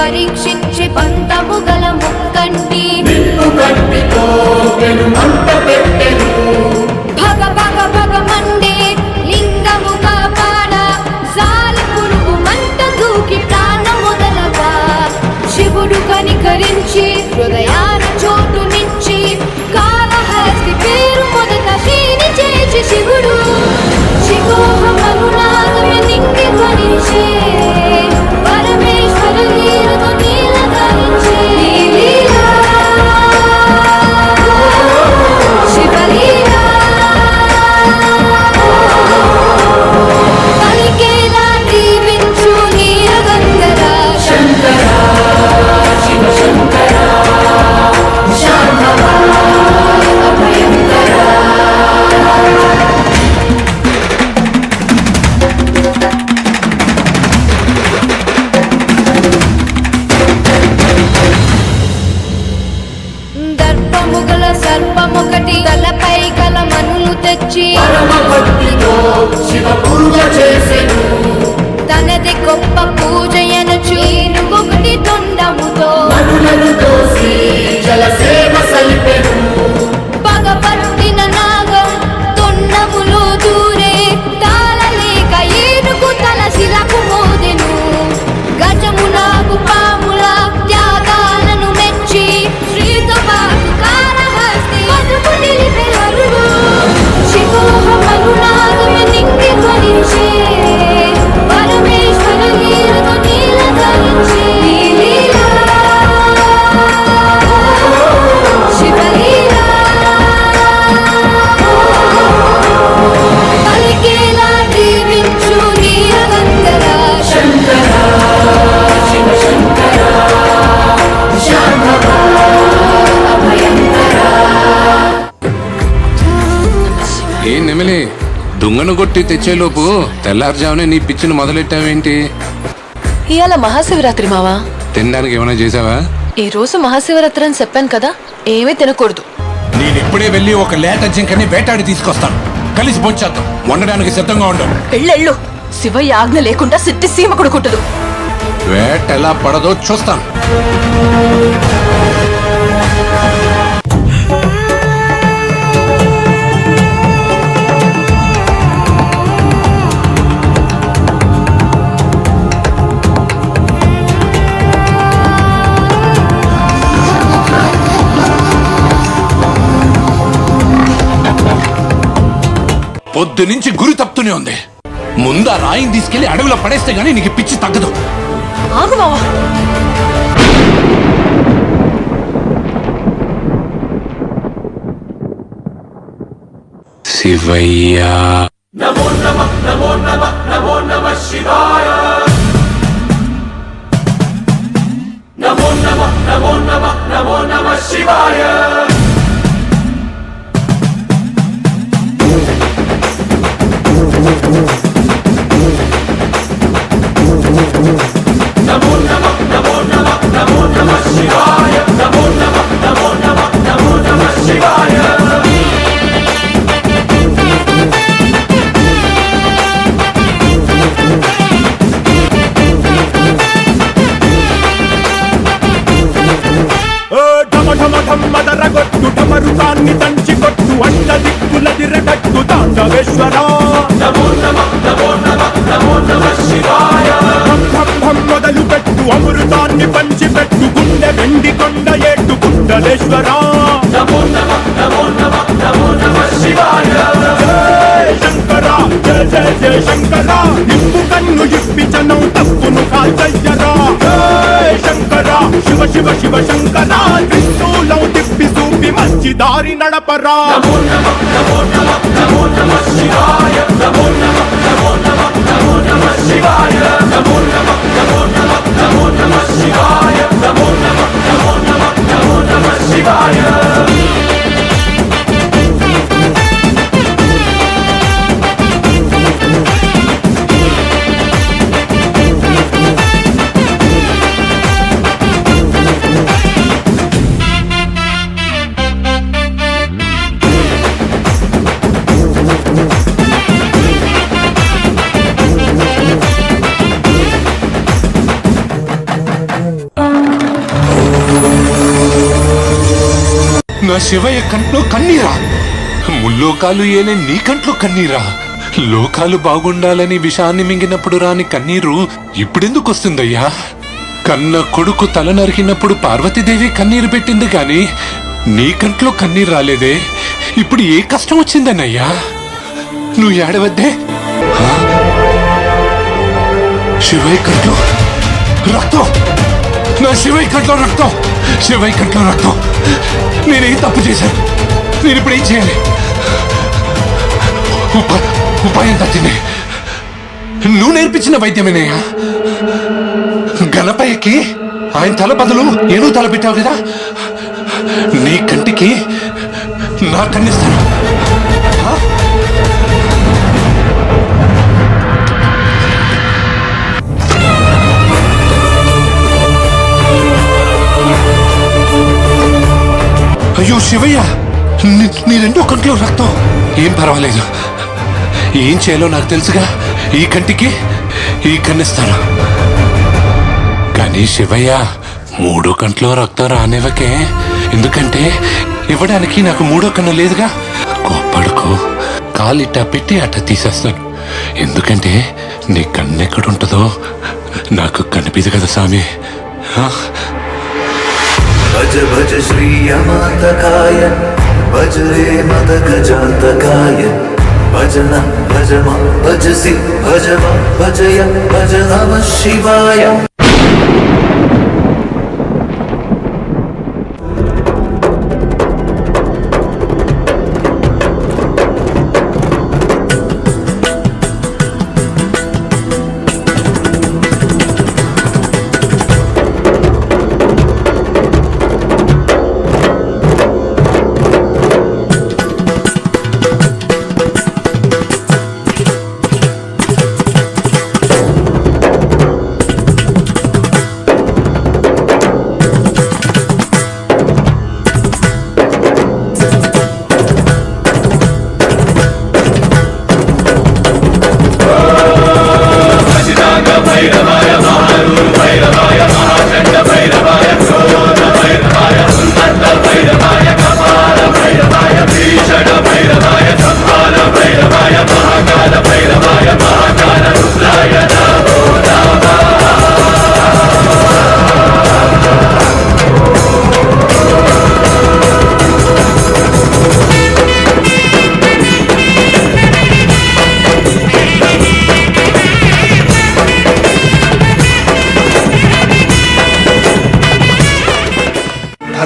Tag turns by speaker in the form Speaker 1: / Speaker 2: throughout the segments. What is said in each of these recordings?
Speaker 1: పరీక్షించి పంతము గల ముక్కంటి భగ భగ భగ మండే లింగము కాపాడ సాలి పురుగు మంట దూకి ప్రాణం మొదలగా శివుడు కనికరించి హృదయాన చోటునిచ్చి కాళహస్తి పేరు మొదట శ్రీని చేసి శివుడు శిఖోహమనునాదమే నింగి ధ్వనించే పరమేశ్వర లీలతో నీలకరించే లీలా శివలీలా పలికేలా దీవించు నీలగంధర శంకర శివ శంకర శాంభవ అభయంకర దర్పముగల సర్పమొకటి తలపై గల మనులు తెచ్చి తనది గొప్ప పూజ ఎనచు ఏనుగొకటి తొండముతో పగపట్టిన నాగం తొండములో దూరే తాళలేక ఏనుగు తల శిలకు మోదెను గజము నాగు పాముల త్యాగాలను మెచ్చి శ్రీతో పాటు కాళహస్తి బతుకు నిలిపే అరుడు శిఖోహమనునాదమే నింగి ధ్వనించే పరమేశ్వర లీలతో నీలకరించే లీలా శివలీలా పలికేలా దీవించు నీలగంధర శంకర శివ శంకర శాంభవ అభయంకర.
Speaker 2: ఏ నెమిలి దుంగను కొట్టి తెచ్చేలోపు తెల్లారుజామునే నీ పిచ్చిని మొదలెట్టావేంటి?
Speaker 3: ఇవాళ మహాశివరాత్రి మావా.
Speaker 2: తినడానికి ఏమైనా చేసావా?
Speaker 3: ఈ రోజు మహాశివరాత్రి అని చెప్పాను కదా, ఏమీ తినకూడదు.
Speaker 4: నేనిప్పుడే వెళ్ళి ఒక లేత జింకని వేటాడి తీసుకొస్తాను. కలిసి బొంచేద్దాం. వండడానికి సిద్ధంగా ఉండు.
Speaker 3: ఎళ్ళెళ్ళు. శివయ్య ఆజ్ఞ లేకుండా సిట్టి సీమ కొడుకుంటదు.
Speaker 2: వేట ఎలా పడదో చూస్తాను.
Speaker 4: పొద్దు నుంచి గురి తప్పుతూనే ఉంది. ముందు ఆ రాయిని తీసుకెళ్లి అడవిలో పడేస్తే గానీ నీకు పిచ్చి తగ్గదు.
Speaker 3: ఆగు మావా.
Speaker 2: శివయ్య
Speaker 5: నమో నమః నమో నమః నమో నమః శివాయ నమో నమః నమో నమః నమో నమః శివాయ నమో నమః నమో నమః నమో నమః శివాయ నమో నమః నమో నమః నమో నమః శివాయ
Speaker 6: ఢమఢమఢమ్మదరగొట్టు ఢమరుకాన్ని దంచి కొట్టు అంట దిక్కుల దిరగట్టు తాండవేశ్వర
Speaker 5: నమో నమః నమో నమః నమో నమః శివాయ
Speaker 6: బ్రహ్మం మొదలు పెట్టు అమృతాన్ని పంచి పెట్టు గుండె వెండి కొండ ఏట్టు కుండలేశ్వర
Speaker 5: నమో నమః నమో నమః నమో నమః శివాయ
Speaker 6: జయ శంకర జయ జయ జయ శంకర నిప్పు కన్ను ఇప్పి జనం తప్పును కాల్చయ్యరా జయ శంకర శివ శివ శివ శంకర త్రిశూలం తిప్పి చూపి మంచి దారి నడపరా
Speaker 5: నమో నమః నమో నమః నమో నమః శివాయ నమో నమః నమో నమః నమో నమః శివాయ నమో నమః నమో నమః నమో నమః శివాయ నమో నమః నమో నమః నమో నమః శివాయ
Speaker 2: నా శివయ్య కంట్లో కన్నీరా? ముల్లోకాలు ఏలే నీ కంట్లో కన్నీరా? లోకాలు బాగుండాలని విషాన్ని మింగినప్పుడు రాని కన్నీరు ఇప్పుడెందుకు వస్తుందయ్యా? కన్న కొడుకు తల నరికినప్పుడు పార్వతీదేవి కన్నీరు పెట్టింది గాని నీ కంట్లో కన్నీరు రాలేదే. ఇప్పుడు ఏ కష్టం వచ్చిందన్నయ్యా? నువ్వు ఏడవద్దే. శివయ్య కంట్లో రక్తం, నా శివయ్య కంట్లో రక్తం, శివయ్య కంట్లో రక్తం. నేనేం తప్పు చేశాను? నేను ఇప్పుడు ఏం చేయాలి? ఉపాయం తట్టింది. నువ్వు నేర్పించిన వైద్యమేనయ్యా. గణపయ్యకి ఆయన తల బదులు ఏను తల పెట్టావు కదా, నీ కంటికి నా కన్నిస్తాను. అయ్యో శివయ్య, నీ రెండో కంట్లో రక్తం. ఏం పర్వాలేదు, ఏం చేయాలో నాకు తెలుసుగా. ఈ కంటికి ఈ కన్నిస్తాను. కానీ శివయ్య, మూడో కంట్లో రక్తం రానివ్వకే. ఎందుకంటే ఇవ్వడానికి నాకు మూడో కన్ను లేదుగా. కోప్పడుకో, కాలిట్టా పెట్టి అట్ట తీసేస్తాను. ఎందుకంటే నీ కన్నెక్కడుంటుందో నాకు కనిపిదు కదా స్వామి.
Speaker 7: భజ భజ శ్రీయమాతకాయ, భజ రే మద గజాంతకాయ, భజన భజమ భజసి భజమ భజయ భజ నమః శివాయ.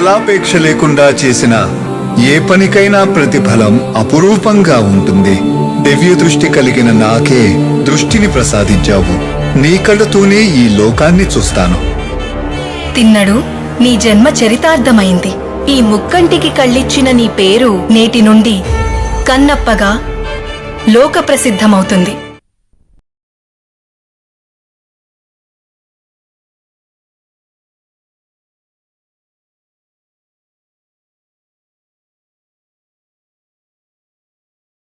Speaker 8: ఫలాపేక్ష లేకుండా చేసిన ఏ పనికైనా ప్రతిఫలం అపురూపంగా ఉంటుంది. దివ్య దృష్టి కలిగిన నాకే దృష్టిని ప్రసాదించావు. నీ కళ్ళతోనే ఈ లోకాన్ని చూస్తాను.
Speaker 9: తిన్నడు నీ జన్మ చరితార్థమైంది. ఈ ముక్కంటికి కళ్ళిచ్చిన నీ పేరు నేటి నుండి కన్నప్పగా లోక ప్రసిద్ధమవుతుంది.